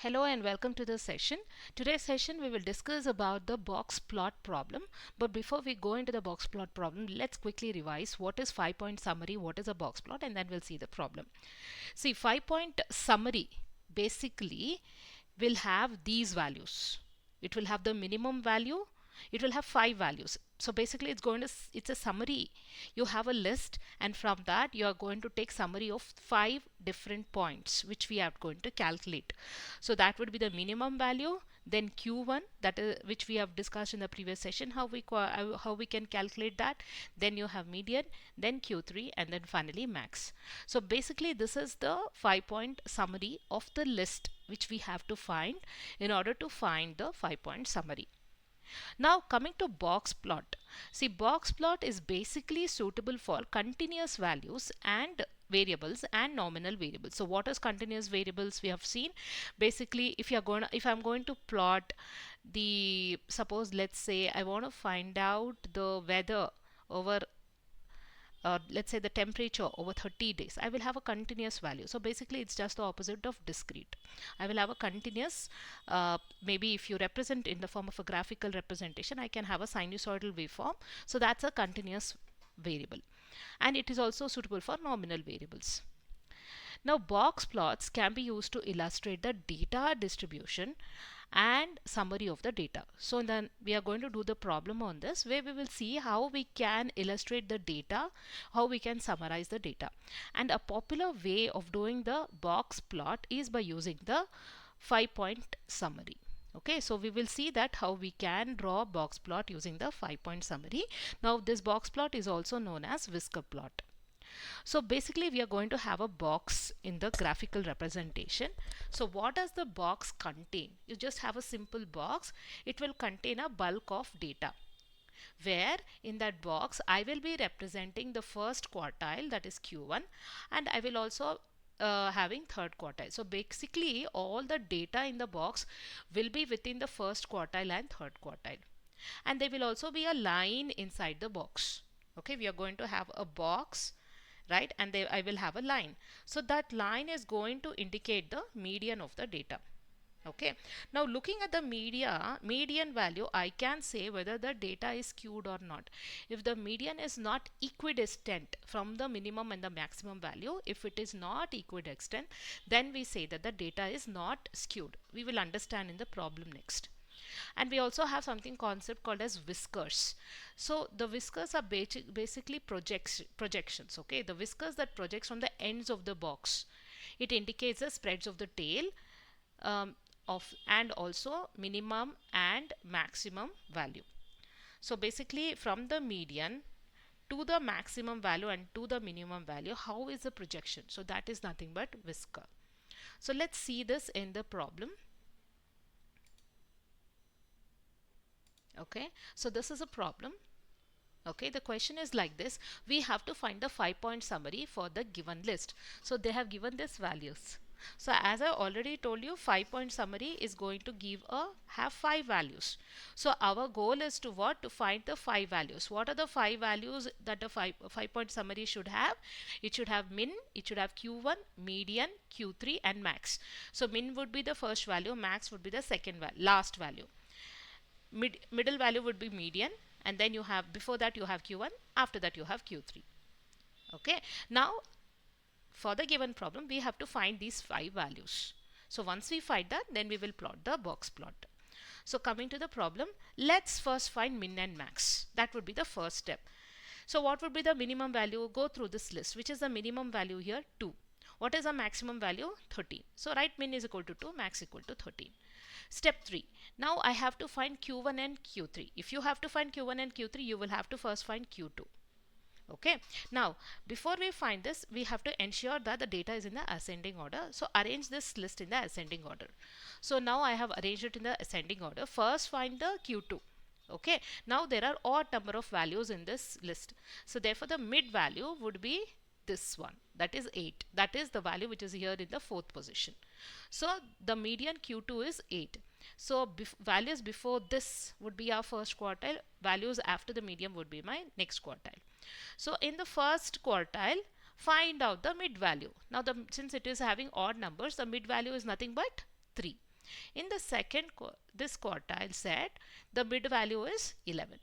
Hello and welcome to the session. Today's session we will discuss about the box plot problem. But before we go into the box plot problem, let's quickly revise what is 5-point summary, what is a box plot, and then we'll see the problem. See, 5-point summary basically will have these values. It will have the minimum value. It will have 5 values. So basically it's a summary. You have a list, and from that you are going to take summary of 5 different points which we are going to calculate. So that would be the minimum value, then Q1, that is which we have discussed in the previous session, how we can calculate that. Then you have median, then Q3, and then finally max. So basically this is the 5-point summary of the list which we have to find in order to find the 5-point summary. Now coming to box plot. See, box plot is basically suitable for continuous values and variables and nominal variables. So what is continuous variables? We have seen basically if I'm going to plot the, suppose let's say I want to find out the weather over let's say the temperature over 30 days, I will have a continuous value. So basically it's just the opposite of discrete. I will have a continuous, maybe if you represent in the form of a graphical representation, I can have a sinusoidal waveform. So that's a continuous variable, and it is also suitable for nominal variables. Now box plots can be used to illustrate the data distribution and summary of the data. So then we are going to do the problem on this, where we will see how we can illustrate the data, how we can summarize the data. And a popular way of doing the box plot is by using the 5-point summary. Okay, so we will see that how we can draw a box plot using the 5-point summary. Now this box plot is also known as whisker plot. So basically we are going to have a box in the graphical representation. So what does the box contain? You just have a simple box. It will contain a bulk of data, where in that box I will be representing the first quartile, that is Q1, and I will also having third quartile. So basically all the data in the box will be within the first quartile and third quartile, and there will also be a line inside the box. Okay, we are going to have a box, right, and I will have a line. So that line is going to indicate the median of the data. Okay, now looking at the median value, I can say whether the data is skewed or not. If the median is not equidistant from the minimum and the maximum value, if it is not equidistant, then we say that the data is not skewed. We will understand in the problem next. And we also have something concept called as whiskers. So the whiskers are basically projections. Okay, the whiskers that projects from the ends of the box. It indicates the spreads of the tail and also minimum and maximum value. So basically from the median to the maximum value and to the minimum value, how is the projection? So that is nothing but whisker. So let's see this in the problem. Okay, so this is a problem. Okay, the question is like this: we have to find the 5-point summary for the given list. So they have given these values. So as I already told you, 5-point summary is going to have 5 values. So our goal is to what? To find the 5 values. What are the 5 values that the 5-point summary should have? It should have min, it should have Q1, median, Q3, and max. So min would be the first value, max would be the last value. Middle value would be median, and then you have, before that you have Q1, after that you have Q3. Okay, now for the given problem we have to find these 5 values. So once we find that, then we will plot the box plot. So coming to the problem, let's first find min and max. That would be the first step. So what would be the minimum value? Go through this list. Which is the minimum value here? 2. What is the maximum value? 13. So write min is equal to 2, max equal to 13. Step 3. Now I have to find Q1 and Q3. If you have to find Q1 and Q3, you will have to first find Q2. Okay. Now before we find this, we have to ensure that the data is in the ascending order. So arrange this list in the ascending order. So now I have arranged it in the ascending order. First find the Q2. Okay. Now there are odd number of values in this list. So therefore the mid value would be this one, that is 8. That is the value which is here in the 4th position. So the median Q2 is 8. So values before this would be our first quartile, values after the median would be my next quartile. So in the first quartile, find out the mid value. Now since it is having odd numbers, the mid value is nothing but 3. In the second, this quartile said the mid value is 11.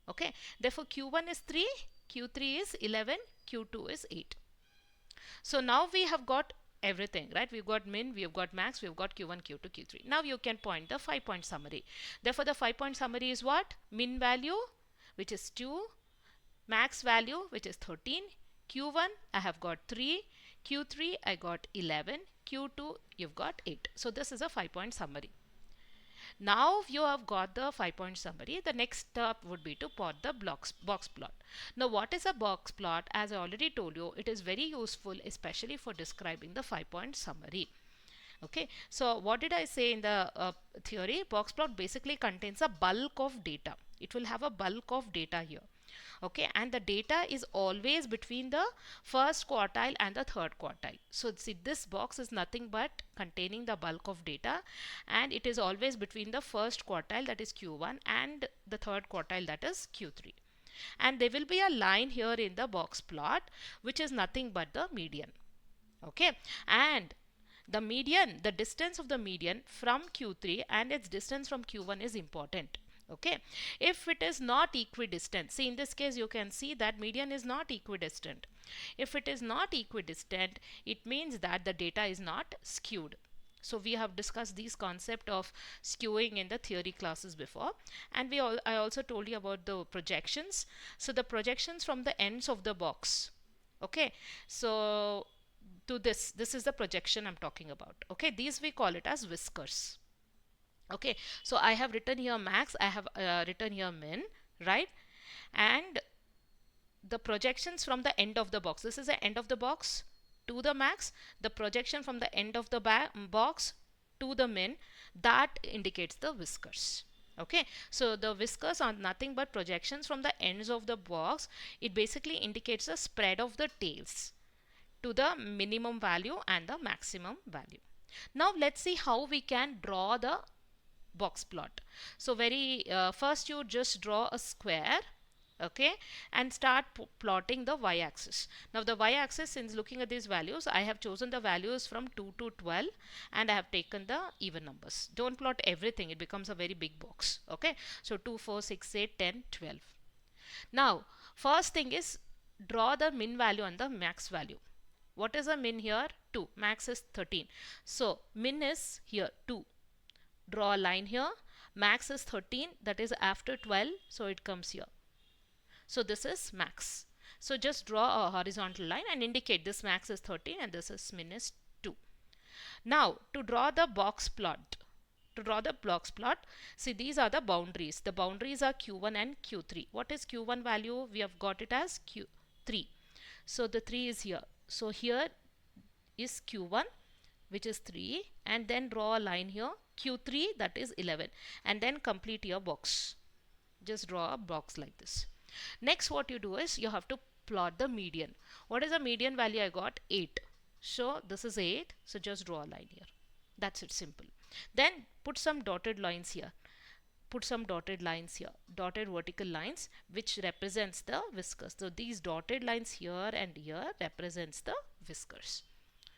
Okay, therefore Q1 is 3, Q3 is 11, Q2 is 8. So now we have got everything, right? We've got min, we've got max, we've got Q1, Q2, Q3. Now you can point the 5-point summary. Therefore the 5-point summary is what? Min value, which is 2, max value, which is 13, Q1 I have got 3, Q3 I got 11, Q2 you've got 8. So this is a 5-point summary. Now you have got the 5-point summary. The next step would be to plot the box plot. Now what is a box plot? As I already told you, it is very useful especially for describing the 5-point summary. Okay, so what did I say in the theory? Box plot basically contains a bulk of data. It will have a bulk of data here. Okay, and the data is always between the first quartile and the third quartile. So see, this box is nothing but containing the bulk of data, and it is always between the first quartile, that is Q1, and the third quartile, that is Q3. And there will be a line here in the box plot which is nothing but the median. Okay, and the median, the distance of the median from Q3 and its distance from Q1 is important. Okay, if it is not equidistant, see in this case you can see that median is not equidistant. If it is not equidistant, it means that the data is not skewed. So we have discussed these concept of skewing in the theory classes before, and I also told you about the projections. So the projections from the ends of the box. Okay, so to this is the projection I'm talking about. Okay, these we call it as whiskers. Okay, so I have written here max, I have written here min, right? And the projections from the end of the box, this is the end of the box to the max, the projection from the end of the box to the min, that indicates the whiskers. Okay, so the whiskers are nothing but projections from the ends of the box. It basically indicates the spread of the tails to the minimum value and the maximum value. Now let's see how we can draw the box plot. So very first you just draw a square, okay, and start plotting the y-axis. Now the y-axis, since looking at these values, I have chosen the values from 2 to 12 and I have taken the even numbers. Don't plot everything, it becomes a very big box. Okay, so 2, 4, 6, 8, 10, 12. Now first thing is draw the min value and the max value. What is the min here? 2. Max is 13. So min is here 2. Draw a line here. Max is 13, that is after 12, so it comes here. So this is max. So just draw a horizontal line and indicate this max is 13 and this is min is 2. Now to draw the box plot, see these are the boundaries. The boundaries are Q1 and Q3. What is Q1 value? We have got it as Q3. So the 3 is here. So here is Q1, which is 3, and then draw a line here, Q3, that is 11, and then complete your box. Just draw a box like this. Next what you do is you have to plot the median. What is the median value? I got 8. So this is 8, so just draw a line here. That's it, simple. Then put some dotted lines here. Put some dotted lines here, dotted vertical lines, which represents the whiskers. So these dotted lines here and here represents the whiskers.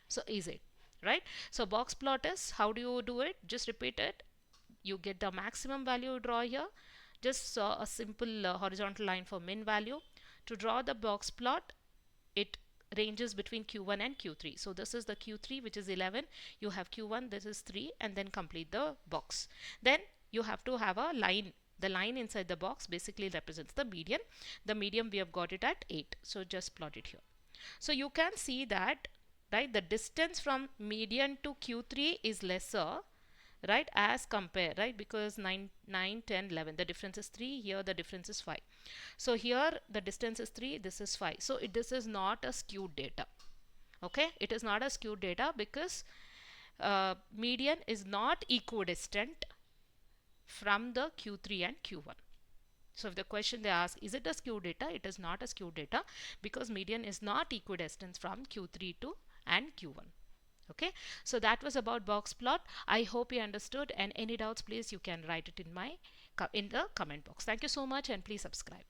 So easy, right? So box plot is, how do you do it? Just repeat it. You get the maximum value, you draw here. Just a simple horizontal line for min value. To draw the box plot, it ranges between Q1 and Q3. So this is the Q3, which is 11. You have Q1, this is 3, and then complete the box. Then you have to have a line. The line inside the box basically represents the median. The median we have got it at 8. So just plot it here. So you can see that, right, the distance from median to Q3 is lesser, right, as compare, right, because 9, 10, 11, the difference is 3, here the difference is 5. So here the distance is 3, this is 5. So this is not a skewed data. Okay, it is not a skewed data because median is not equidistant from the Q3 and Q1. So if the question they ask, is it a skewed data? It is not a skewed data because median is not equidistant from Q3 to and Q1. Okay, so that was about box plot. I hope you understood, and any doubts please you can write it in the comment box. Thank you so much, and please subscribe.